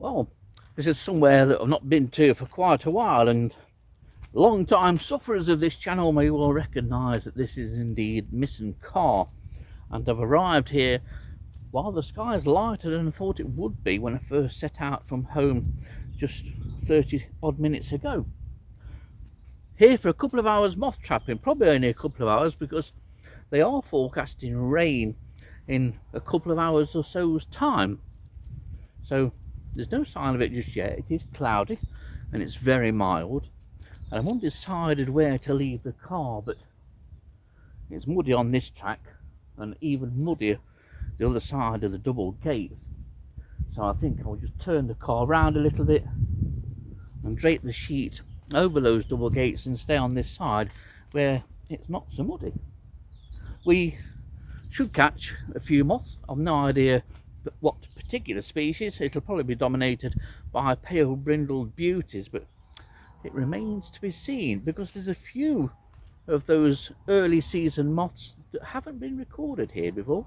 Well, this is somewhere that I've not been to for quite a while, and long-time sufferers of this channel may well recognise that this is indeed Misson Carr, and I've arrived here while the sky is lighter than I thought it would be when I first set out from home just 30 odd minutes ago. Here for a couple of hours moth trapping, probably only a couple of hours, because they are forecasting rain in a couple of hours or so's time. So there's no sign of it just yet. It is cloudy and it's very mild, and I'm undecided where to leave the car, but it's muddy on this track and even muddier the other side of the double gate. So I think I'll just turn the car around a little bit and drape the sheet over those double gates and stay on this side where it's not so muddy. We should catch a few moths. I've no idea what particular species. It'll probably be dominated by pale brindled beauties, but it remains to be seen, because there's a few of those early season moths that haven't been recorded here before.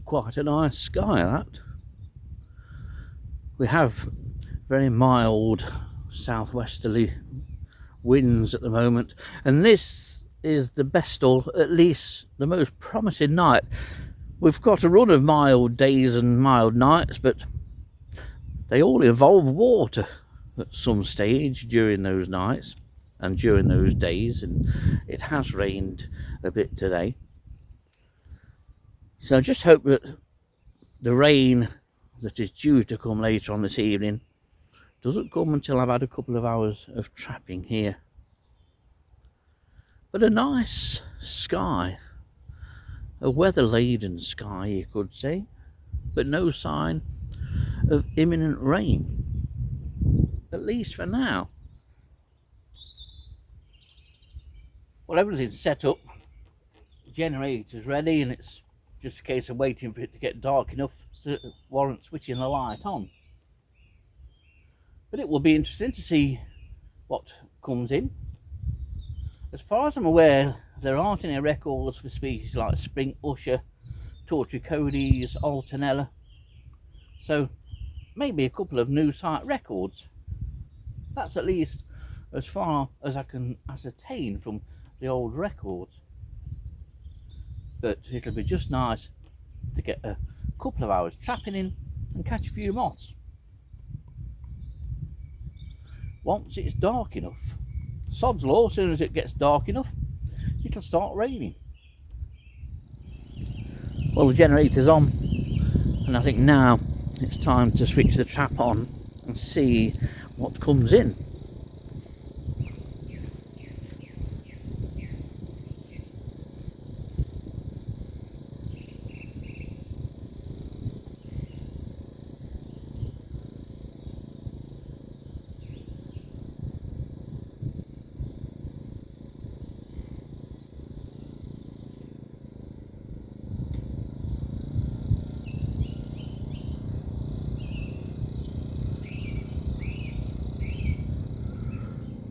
Quite a nice sky, that. We have very mild southwesterly winds at the moment, and this is the best, or at least the most promising night. We've got a run of mild days and mild nights, but they all involve water at some stage during those nights and during those days, and it has rained a bit today. So I just hope that the rain that is due to come later on this evening doesn't come until I've had a couple of hours of trapping here. But a nice sky, a weather-laden sky you could say, but no sign of imminent rain, at least for now. Well, everything's set up, the generator's ready, and it's just a case of waiting for it to get dark enough to warrant switching the light on. But it will be interesting to see what comes in. As far as I'm aware, there aren't any records for species like spring usher, tortricodes, alternella, so maybe a couple of new site records. That's at least as far as I can ascertain from the old records. But it'll be just nice to get a couple of hours trapping in and catch a few moths. Once it's dark enough, sod's law, as soon as it gets dark enough, it'll start raining. Well, the generator's on, and I think now it's time to switch the trap on and see what comes in.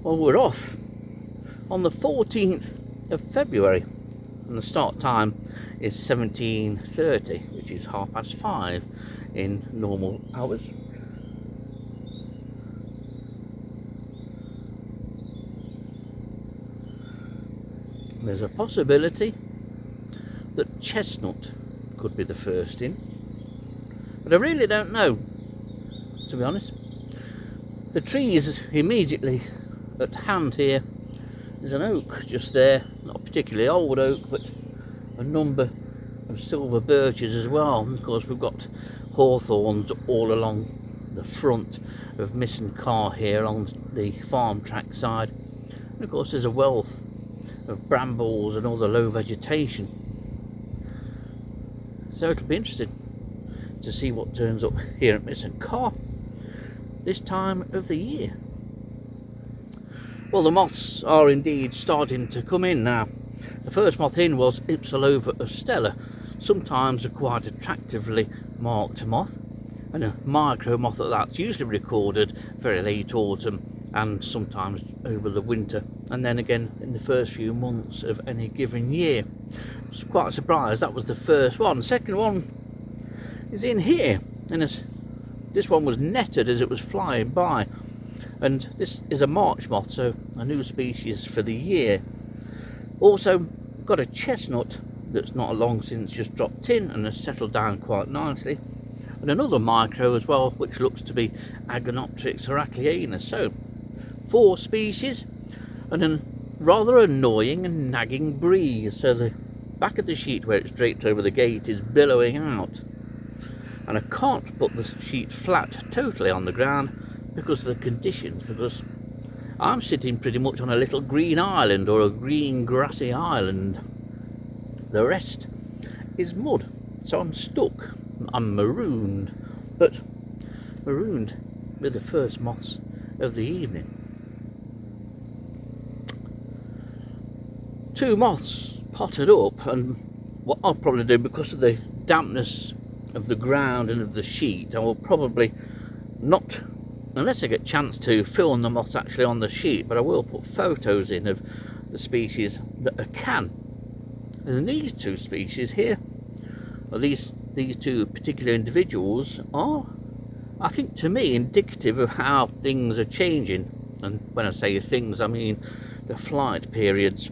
Well, we're off on the 14th of February, and the start time is 17:30, which is 5:30 in normal hours. There's a possibility that chestnut could be the first in, but I really don't know, to be honest. The trees immediately at hand here, there's an oak just there, not a particularly old oak, but a number of silver birches as well. And of course we've got hawthorns all along the front of Misson Carr here along the farm track side, and of course there's a wealth of brambles and other low vegetation. So it'll be interesting to see what turns up here at Misson Carr this time of the year. Well, the moths are indeed starting to come in now. The first moth in was Ipsilova ostella, sometimes a quite attractively marked moth, and a micro moth that's usually recorded very late autumn and sometimes over the winter, and then again in the first few months of any given year. I was quite surprised that was the first one. The second one is in here, and this one was netted as it was flying by, and this is a March moth, so a new species for the year. Also got a chestnut that's not long since just dropped in and has settled down quite nicely, and another micro as well, which looks to be Agonopteryx heracleanus. So 4 species, and a rather annoying and nagging breeze. So the back of the sheet where it's draped over the gate is billowing out, and I can't put the sheet flat totally on the ground because of the conditions, because I'm sitting pretty much on a little green island, or a green grassy island. The rest is mud, so I'm stuck. I'm marooned, but marooned with the first moths of the evening. 2 moths potted up, and what I'll probably do, because of the dampness of the ground and of the sheet, I will probably not, unless I get a chance to, film the moths actually on the sheet, but I will put photos in of the species that I can. And these 2 species here, or these 2 particular individuals, are, I think, to me, indicative of how things are changing. And when I say things, I mean the flight periods.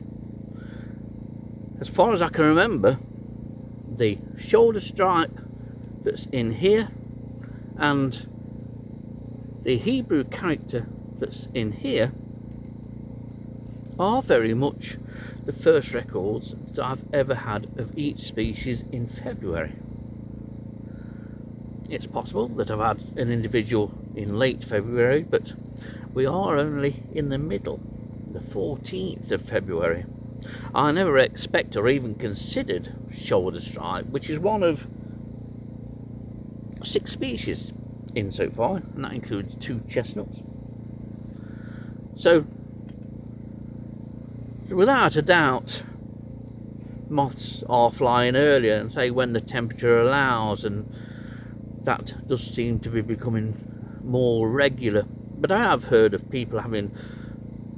As far as I can remember, the shoulder stripe that's in here and the Hebrew character that's in here are very much the first records that I've ever had of each species in February. It's possible that I've had an individual in late February, but we are only in the middle, the 14th of February. I never expect or even considered shoulder stripe, which is one of 6 species in so far, and that includes 2 chestnuts. So without a doubt, moths are flying earlier, and say when the temperature allows, and that does seem to be becoming more regular. But I have heard of people having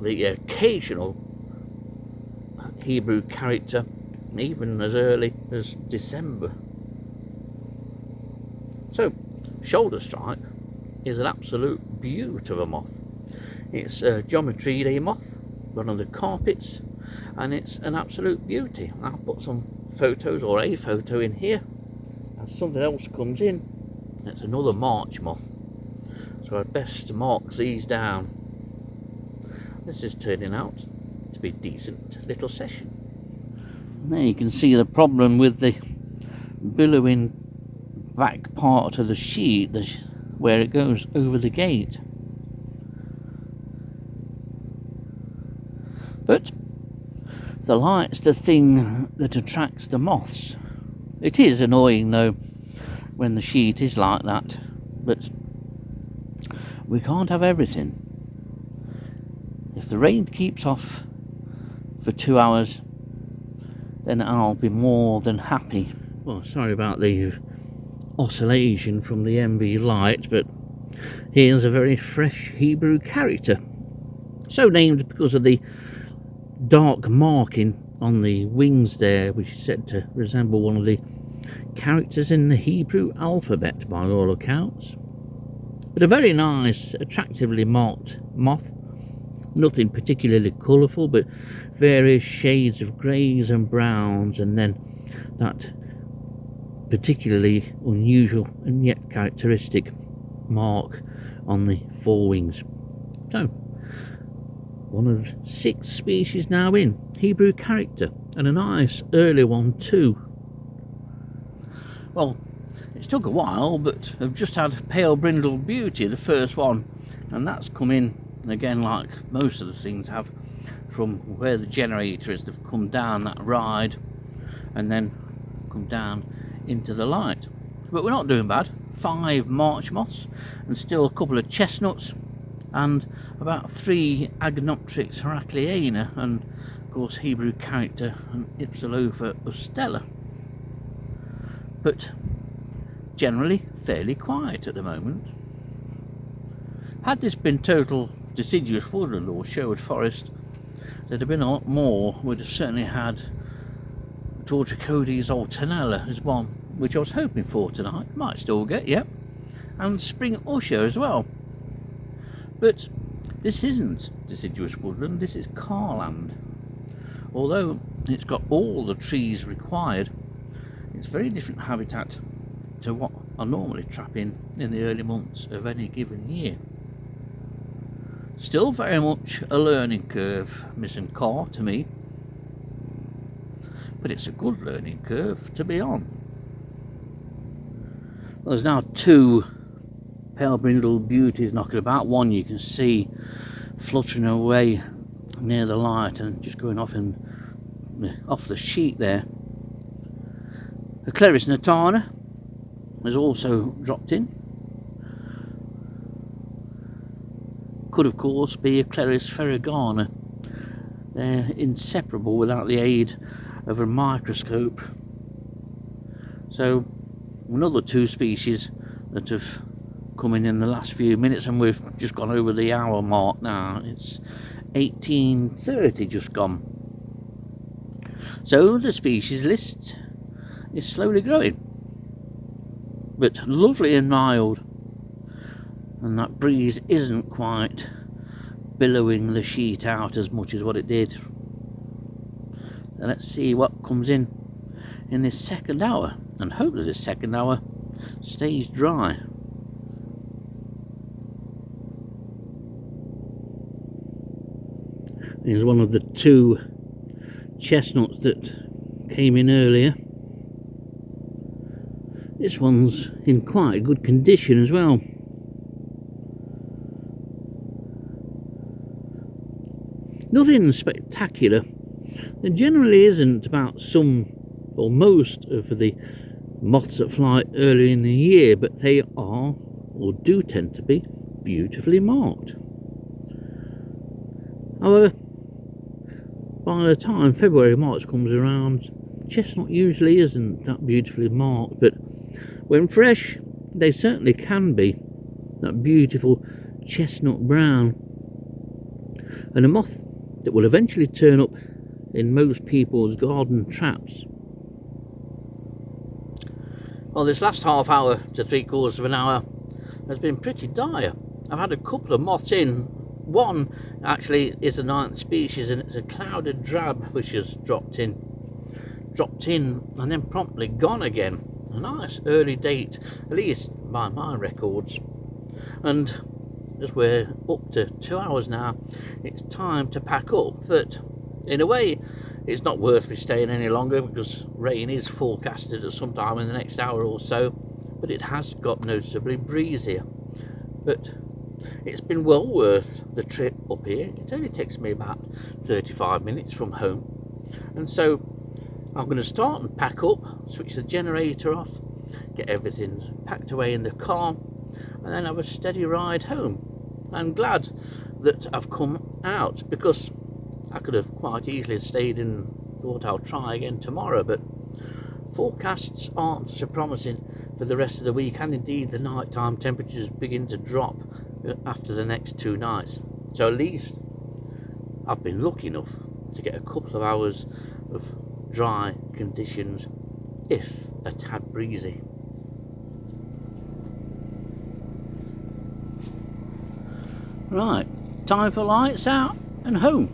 the occasional Hebrew character even as early as December. So shoulder stripe is an absolute beaut of a moth. It's a Geometridae moth, one of the carpets, and it's an absolute beauty. I'll put some photos, or a photo, in here as something else comes in. It's another March moth, so I'd best mark these down. This is turning out to be a decent little session. And there you can see the problem with the billowing back part of the sheet, where it goes over the gate. But the light's the thing that attracts the moths. It is annoying though when the sheet is like that, but we can't have everything. If the rain keeps off for 2 hours, then I'll be more than happy. Well, sorry about the oscillation from the MV light, but here's a very fresh Hebrew character, so named because of the dark marking on the wings there, which is said to resemble one of the characters in the Hebrew alphabet by all accounts. But a very nice, attractively marked moth. Nothing particularly colourful, but various shades of greys and browns, and then that particularly unusual and yet characteristic mark on the forewings. So, one of 6 species now in, Hebrew character, and a nice early one too. Well, it's took a while, but I've just had Pale Brindle Beauty, the first one, and that's come in again, like most of the things have, from where the generator is. They've come down that ride and then come down into the light. But we're not doing bad. 5 March moths and still a couple of chestnuts and about 3 Agnoptrix Heracleana, and of course Hebrew character and Ipsilofa Ustella. But generally fairly quiet at the moment. Had this been total deciduous woodland or Sherwood forest, there'd have been a lot more. We'd have certainly had Torticodes alternella as one, which I was hoping for tonight. Might still get, yep. And spring usher as well. But this isn't deciduous woodland, this is carland. Although it's got all the trees required, it's very different habitat to what I normally trap in the early months of any given year. Still very much a learning curve, Misson Carr, to me. But it's a good learning curve to be on. Well, there's now 2 pale brindle beauties knocking about. One you can see fluttering away near the light and just going off the sheet there. The Cleris natana has also dropped in. Could of course be a Cleris ferragana. They're inseparable without the aid of a microscope. So another 2 species that have come in the last few minutes, and we've just gone over the hour mark now. It's 18:30 just gone. So the species list is slowly growing, but lovely and mild, and that breeze isn't quite billowing the sheet out as much as what it did. And let's see what comes in this second hour, and hope that this second hour stays dry. Here's one of the 2 chestnuts that came in earlier. This one's in quite good condition as well. Nothing spectacular. There generally isn't about some or most of the moths that fly early in the year, but they are, or do tend to be, beautifully marked. However, by the time February, March comes around, chestnut usually isn't that beautifully marked, but when fresh, they certainly can be. That beautiful chestnut brown. And a moth that will eventually turn up in most people's garden traps. Well, this last half hour to 3/4 of an hour has been pretty dire. I've had a couple of moths in. One actually is the 9th species, and it's a clouded drab which has dropped in and then promptly gone again. A nice early date, at least by my records. And as we're up to 2 hours now, it's time to pack up. But in a way, it's not worth me staying any longer, because rain is forecasted at some time in the next hour or so, but it has got noticeably breezier. But it's been well worth the trip up here. It only takes me about 35 minutes from home, and so I'm going to start and pack up, switch the generator off, get everything packed away in the car, and then have a steady ride home. I'm glad that I've come out, because I could have quite easily stayed and thought I'll try again tomorrow, but forecasts aren't so promising for the rest of the week, and indeed the nighttime temperatures begin to drop after the next 2 nights. So at least I've been lucky enough to get a couple of hours of dry conditions, if a tad breezy. Right, time for lights out and home.